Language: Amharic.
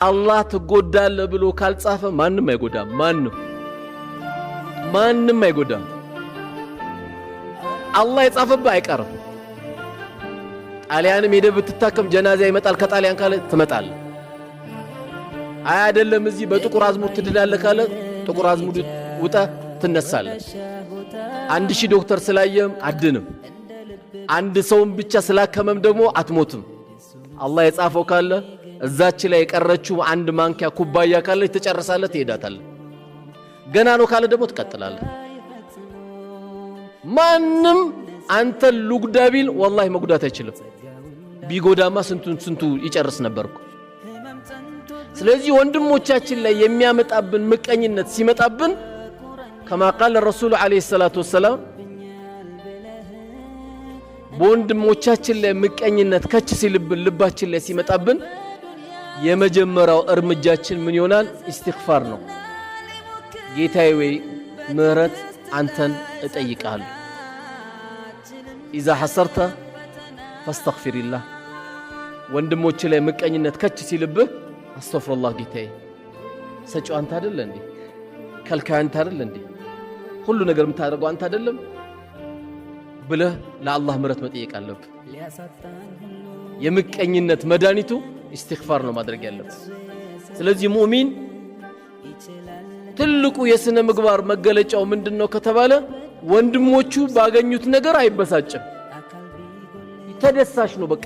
አላህ ትጎዳለህ ብሎ ካልጻፈ ማንም አይጎዳም። ማንም አይጎዳም። አላህ የጻፈብህ አይቀርም። ጣሊያንም ሄደህ ብትታከም ጀናዛ ይመጣል ከጣሊያን ካለ ትመጣለህ። አይ አይደለም እዚህ በጥቁር አዝሙድ ትድናለህ ካለ ጥቁር አዝሙድ ውጣ ትነሳለህ። 1000 ዶክተር ስላየም አድንም። አንድ ሰውም ብቻ ስላከመም ደግሞ አትሞትም። አላህ የጻፈው ካለ እዛች ላይ የቀረችው አንድ ማንኪያ ኩባያ ካለ ትጨርሳለህ፣ ትሄዳታለህ። ገና ነው ካለ ደግሞ ትቀጥላለህ። ማንም አንተ ሉግዳቢል ወላሂ መጉዳት አይችልም። ቢጎዳማ ስንቱ ይጨርስ ነበርኩ። ስለዚህ ወንድሞቻችን ላይ የሚያመጣብን ምቀኝነት ሲመጣብን ከማ ቃል ረሱል አለይሂ ሰላቱ ወሰላም በወንድሞቻችን ላይ ምቀኝነት ከች ሲልብን ልባችን ላይ ሲመጣብን የመጀመሪያው እርምጃችን ምን ይሆናል? ኢስቲግፋር ነው። ጌታዬ ወይ ምህረት አንተን እጠይቃለሁ። ኢዛ ሐሰርተ ፈስተግፊሪላህ። ወንድሞች ላይ ምቀኝነት ከች ሲልብህ አስተግፊሩላህ ጌታዬ፣ ሰጪው አንተ አይደለ እንዴ? ከልካይ አንተ አይደለ እንዴ? ሁሉ ነገር የምታደርገው አንተ አይደለም ብለህ ለአላህ ምህረት መጠየቅ አለብህ። የምቀኝነት መድኃኒቱ ኢስቲግፋር ነው ማድረግ ያለበት። ስለዚህ ሙእሚን ትልቁ የስነ ምግባር መገለጫው ምንድነው ከተባለ ወንድሞቹ ባገኙት ነገር አይበሳጭም፣ ተደሳሽ ነው በቃ።